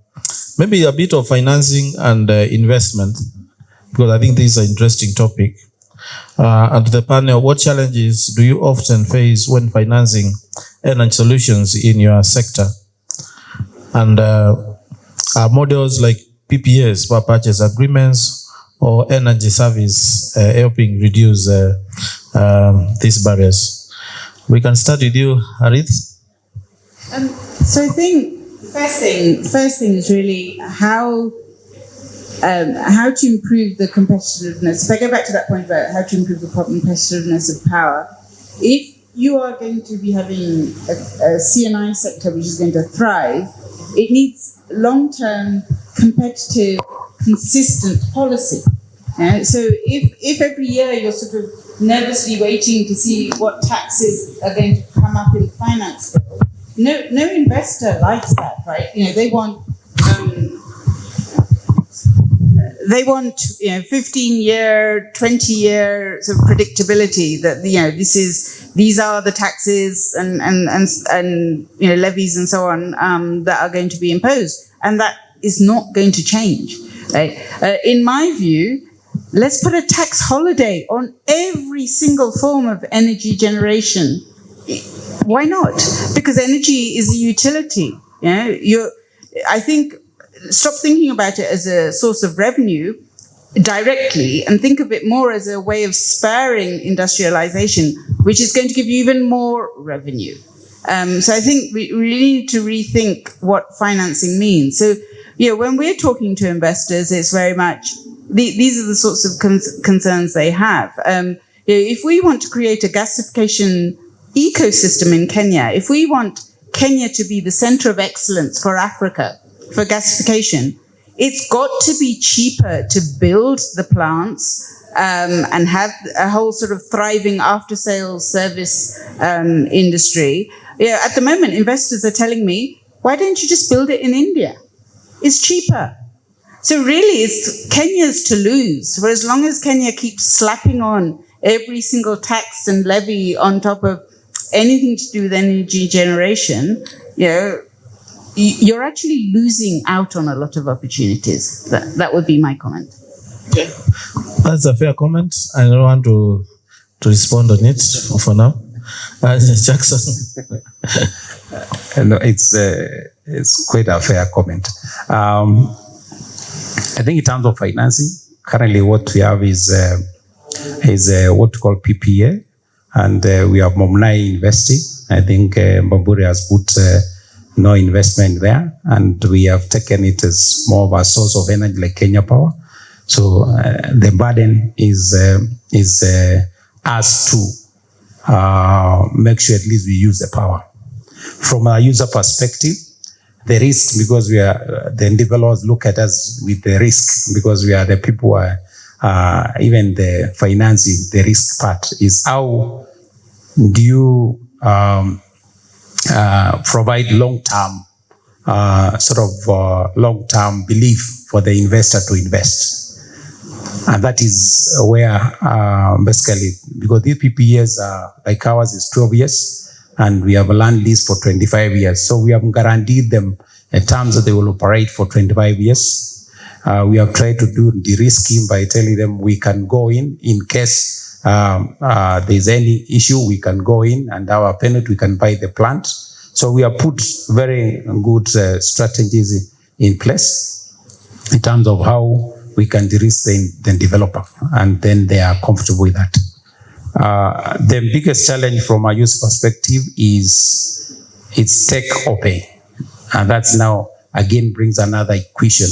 bit of financing and investment, because I think this is an interesting topic. And the panel, what challenges do you often face when financing energy solutions in your sector? And are models like PPAs, power purchase agreements, or energy service helping reduce these barriers? We can start with you, Aarti. So I think first thing is really how to improve the competitiveness. If I go back to that point about how to improve the competitiveness of power, if you are going to be having a C&I sector which is going to thrive, it needs long-term, competitive, consistent policy. So if every year you're sort of nervously waiting to see what taxes are going to come up in the finance bill, no investor likes that, right? They want 15-year, 20-year sort of predictability that these are the taxes and levies and so on that are going to be imposed, and that is not going to change. Right? In my view, let's put a tax holiday on every single form of energy generation. Why not? Because energy is a utility. I think stop thinking about it as a source of revenue directly and think of it more as a way of spurring industrialization, which is going to give you even more revenue. So I think we really need to rethink what financing means. So, when we're talking to investors, it's very much, these are the sorts of concerns they have. If we want to create a gasification ecosystem in Kenya, if we want Kenya to be the center of excellence for Africa, for gasification, it's got to be cheaper to build the plants and have a whole sort of thriving after-sales service industry. At the moment, investors are telling me, why don't you just build it in India? It's cheaper. So really, it's Kenya's to lose. For as long as Kenya keeps slapping on every single tax and levy on top of anything to do with energy generation, you're actually losing out on a lot of opportunities. That would be my comment. Okay. That's a fair comment. I don't want to respond on it for now. Jackson. No, it's quite a fair comment. I think in terms of financing, currently what we have is what we call PPA, and we have Momnai investing. I think Bamburi has put no investment there, and we have taken it as more of a source of energy like Kenya Power. So the burden is us to make sure at least we use the power. From a user perspective, the risk, because the developers look at us with the risk, because we are the people who are, even the financing, the risk part is how do you provide long-term, long-term belief for the investor to invest. And that is where basically, because these PPAs are like ours is 12 years, and we have a land lease for 25 years. So we have guaranteed them in terms that they will operate for 25 years. We have tried to do de-risking by telling them we can go in case there's any issue, we can go in, and our penalty, we can buy the plant. So we have put very good strategies in place in terms of how we can de-risk the developer, and then they are comfortable with that. The biggest challenge from a user perspective is it's take or pay. And that's now, again, brings another equation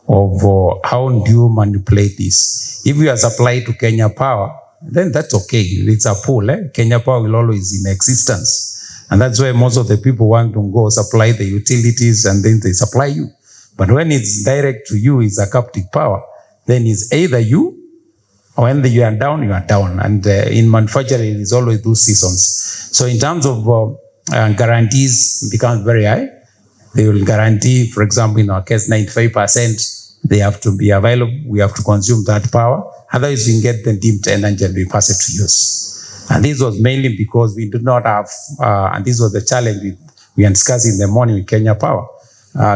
of how do you manipulate this. If you are supplied to Kenya Power, then that's okay. It's a pool. Kenya Power will always in existence. And that's why most of the people want to go supply the utilities, and then they supply you. But when it's direct to you, it's a captive power, then it's either you, or when you are down, you are down. And in manufacturing, it's always those seasons. So in terms of guarantees become very high. They will guarantee, for example, in our case, 95%, they have to be available. We have to consume that power. Otherwise, we can get the deemed energy and we pass it to use. And this was mainly because we did not have, and this was the challenge we discussed in the morning with Kenya Power.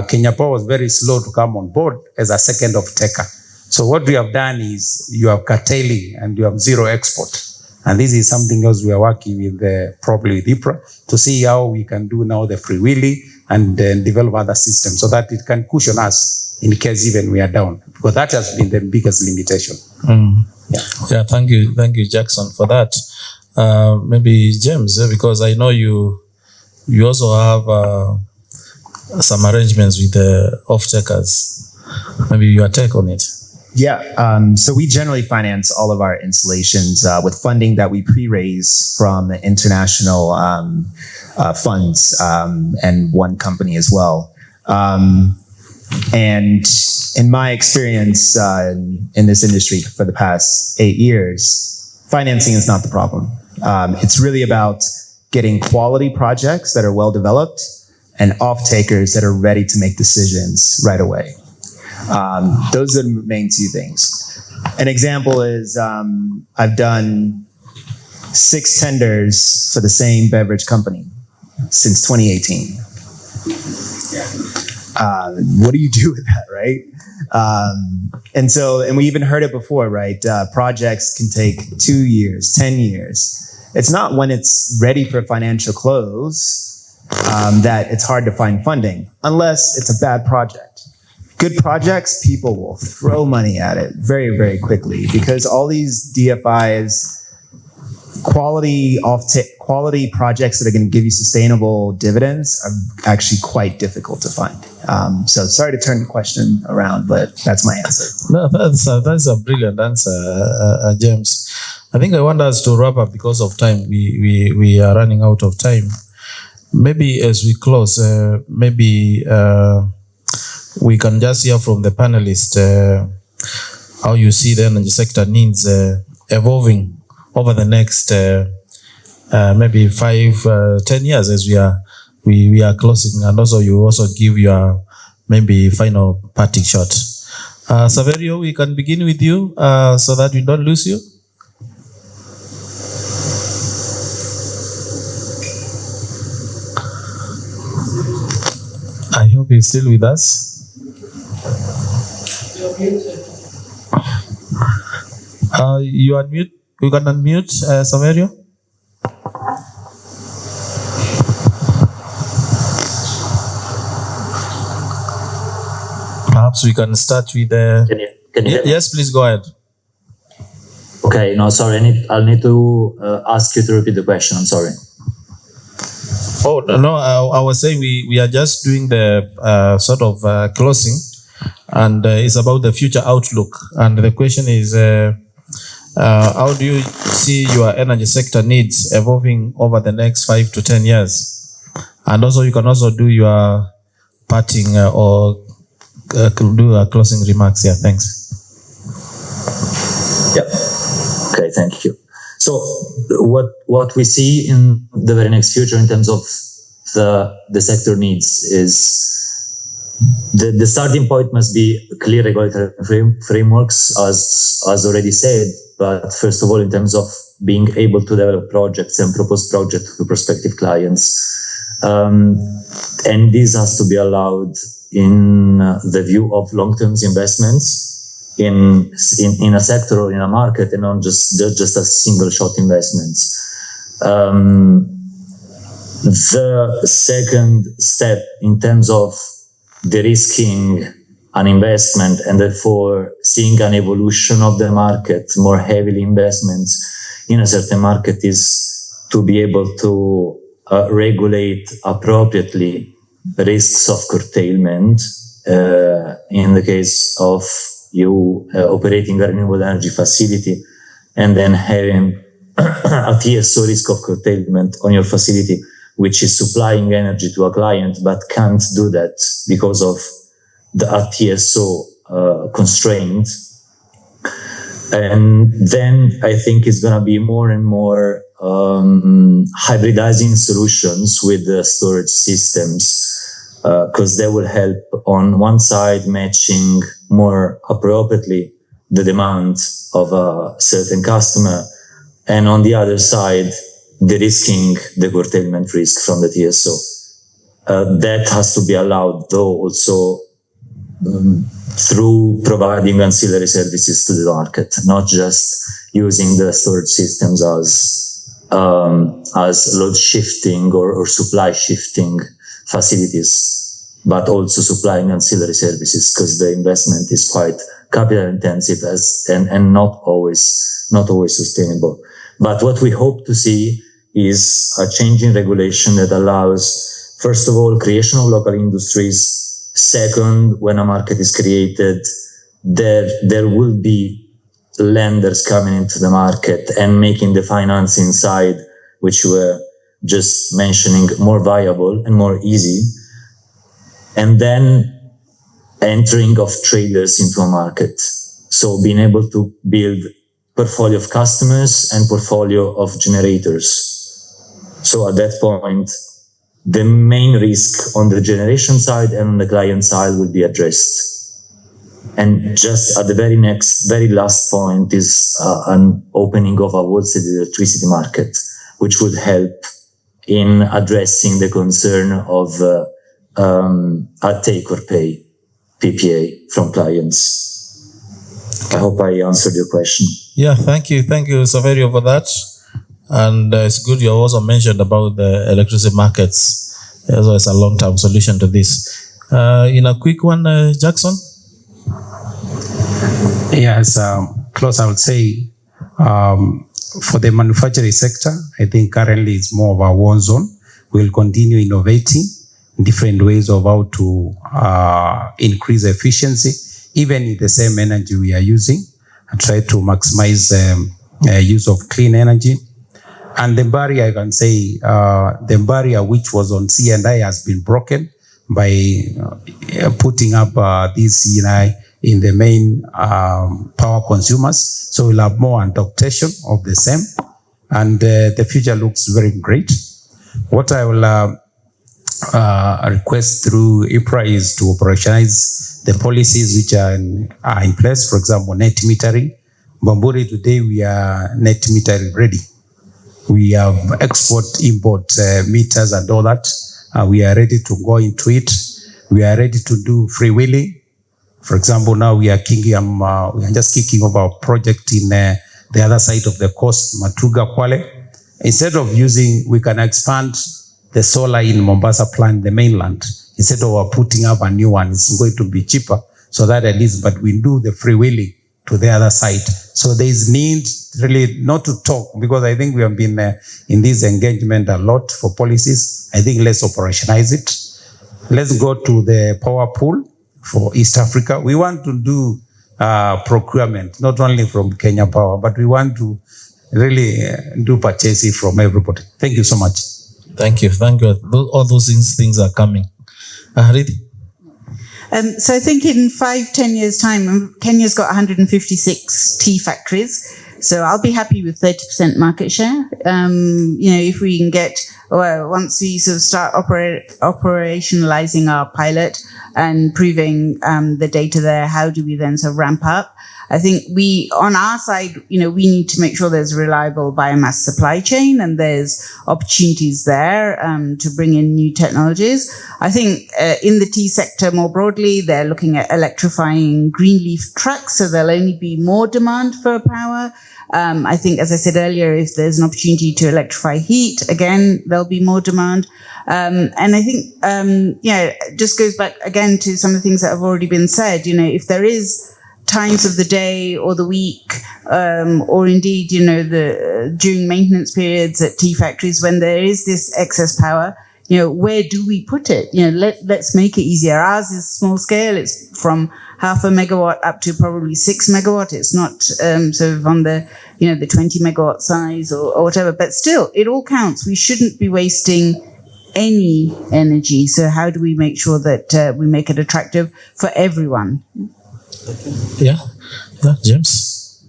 Kenya Power was very slow to come on board as a second off-taker. So what we have done is you have curtailing and you have zero export. And this is something else we are working with, probably with EPRA, to see how we can do now the free willy and then develop other systems so that it can cushion us in case even we are down. Because that has been the biggest limitation. Yeah, thank you, Jackson, for that. Maybe James, because I know you also have some arrangements with the off-takers. Maybe your take on it. Yeah, so we generally finance all of our installations with funding that we pre-raise from international funds and one company as well. And in my experience in this industry for the past 8 years, financing is not the problem. It's really about getting quality projects that are well developed and off-takers that are ready to make decisions right away. Those are the main two things. An example is I've done 6 tenders for the same beverage company since 2018. What do you do with that, right? And we even heard it before, right? Projects can take 2 years, 10 years. It's not when it's ready for financial close that it's hard to find funding, unless it's a bad project. Good projects, people will throw money at it very, very quickly because all these DFIs, quality projects that are going to give you sustainable dividends are actually quite difficult to find. So sorry to turn the question around, but that's my answer. No, that's a brilliant answer, James. I think I want us to wrap up because of time. We are running out of time. Maybe as we close, we can just hear from the panelists how you see the energy sector needs evolving over the next maybe 5-10 years as we are closing, and also you also give your maybe final parting shot. Saverio, we can begin with you so that we don't lose you. I hope he's still with us. You unmute. You can unmute, Saverio. Perhaps we can start with the. Can you hear me? Yes, please go ahead. Okay, no, sorry. I'll need to ask you to repeat the question. I'm sorry. Oh no, I was saying we are just doing the sort of closing, and it's about the future outlook. And the question is, how do you see your energy sector needs evolving over the next 5 to 10 years? And also, you can also do your parting or do a closing remarks here. Thanks. Yep. Okay, thank you. So what we see in the very next future in terms of the sector needs is the starting point must be clear regulatory frameworks, as already said. But first of all, in terms of being able to develop projects and propose projects to prospective clients, and this has to be allowed in the view of long-term investments in a sector or in a market, and not just a single shot investments. The second step in terms of de-risking an investment and therefore seeing an evolution of the market, more heavily investments in a certain market, is to be able to regulate appropriately risks of curtailment in the case of you operating a renewable energy facility and then having a TSO risk of curtailment on your facility, which is supplying energy to a client but can't do that because of the TSO constraint. And then I think it's going to be more and more hybridizing solutions with the storage systems, because they will help on one side matching more appropriately the demand of a certain customer, and on the other side, de-risking the curtailment risk from the TSO. That has to be allowed, though, also through providing ancillary services to the market, not just using the storage systems as load shifting or supply shifting facilities, but also supplying ancillary services, because the investment is quite capital intensive and not always sustainable. But what we hope to see is a change in regulation that allows, first of all, creation of local industries. Second, when a market is created, there will be lenders coming into the market and making the financing side, which you were just mentioning, more viable and more easy. And then entering of traders into a market. So being able to build portfolio of customers and portfolio of generators. So at that point, the main risk on the generation side and on the client side will be addressed. And just at the very last point is an opening of a wholesale electricity market, which would help in addressing the concern of a take or pay PPA from clients. I hope I answered your question. Yeah, thank you, Saverio, for that. And it's good you also mentioned about the electricity markets as well as a long-term solution to this. In a quick one, Jackson? Yes, close, I would say, for the manufacturing sector, I think currently it's more of a war zone. We'll continue innovating different ways of how to increase efficiency, even in the same energy we are using, and try to maximize use of clean energy. And the barrier, I can say, the barrier which was on C&I has been broken by putting up this C&I in the main power consumers. So we'll have more adaptation of the same. And the future looks very great. What I will request through EPRA is to operationalize the policies which are in place. For example, net metering. Bamburi, today we are net metering ready. We have export-import meters and all that. We are ready to go into it. We are ready to do freewheeling. For example, now we are just kicking off our project in the other side of the coast, Matuga, Kwale. Instead of we can expand the solar in Mombasa plant, the mainland. Instead of putting up a new one, it's going to be cheaper. So that at least, but we do the freewheeling to the other side. So there is need really not to talk, because I think we have been in this engagement a lot for policies. I think let's operationalize it. Let's go to the power pool for East Africa. We want to do procurement, not only from Kenya Power, but we want to really do purchasing from everybody. Thank you so much. Thank you. All those things are coming. Aarti? So I think in 5-10 years' time, Kenya's got 156 tea factories. So I'll be happy with 30% market share. If we can get, once we sort of start operationalizing our pilot and proving the data there, how do we then sort of ramp up? I think on our side, we need to make sure there's a reliable biomass supply chain and there's opportunities there to bring in new technologies. I think in the tea sector more broadly, they're looking at electrifying green leaf trucks, so there'll only be more demand for power. I think, as I said earlier, if there's an opportunity to electrify heat, again, there'll be more demand. And I think, it just goes back again to some of the things that have already been said. If there is times of the day or the week, or indeed, during maintenance periods at tea factories when there is this excess power, where do we put it? Let's make it easier. Ours is small scale. It's from 0.5 megawatt up to probably 6 megawatt. It's not sort of on the 20 megawatt size or whatever, but still, it all counts. We shouldn't be wasting any energy. So how do we make sure that we make it attractive for everyone? Yeah, James.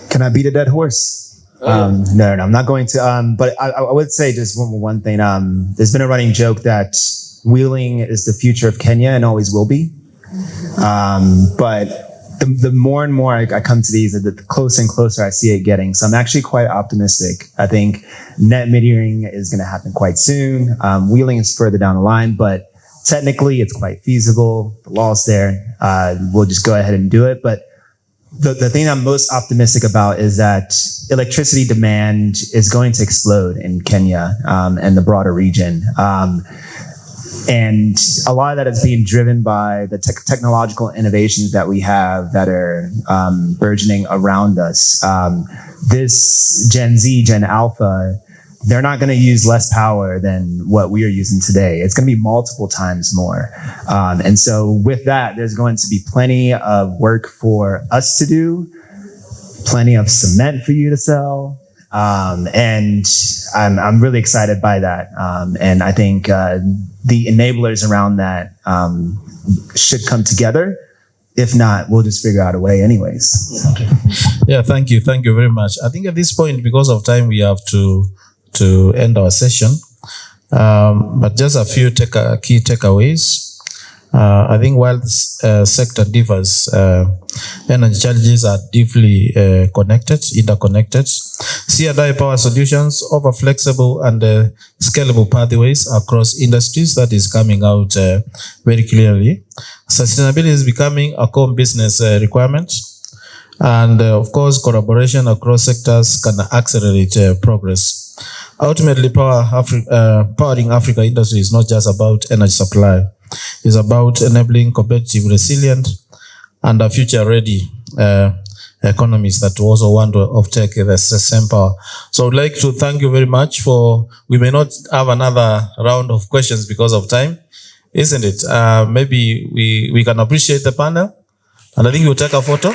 Can I beat a dead horse? No, I'm not going to. But I would say just one thing. There's been a running joke that wheeling is the future of Kenya and always will be. But the more and more I come to these, the closer and closer I see it getting. So I'm actually quite optimistic. I think net metering is going to happen quite soon. Wheeling is further down the line, but technically it's quite feasible. The law's there. We'll just go ahead and do it. But the thing I'm most optimistic about is that electricity demand is going to explode in Kenya and the broader region. And a lot of that is being driven by the technological innovations that we have that are burgeoning around us. This Gen Z, Gen Alpha, they're not going to use less power than what we are using today. It's going to be multiple times more. And so with that, there's going to be plenty of work for us to do, plenty of cement for you to sell. And I'm really excited by that. And I think the enablers around that should come together. If not, we'll just figure out a way anyways. Yeah, thank you. Thank you very much. I think at this point, because of time, we have to end our session. But just a few key takeaways. I think while this sector differs, energy challenges are deeply interconnected. C&I power solutions offer flexible and scalable pathways across industries that is coming out very clearly. Sustainability is becoming a core business requirement. And of course, collaboration across sectors can accelerate progress. Ultimately, powering Africa industry is not just about energy supply. It's about enabling competitive, resilient, and future-ready economies that also want to uptake the same power. So I'd like to thank you very much we may not have another round of questions because of time, isn't it? Maybe we can appreciate the panel, and I think we'll take a photo.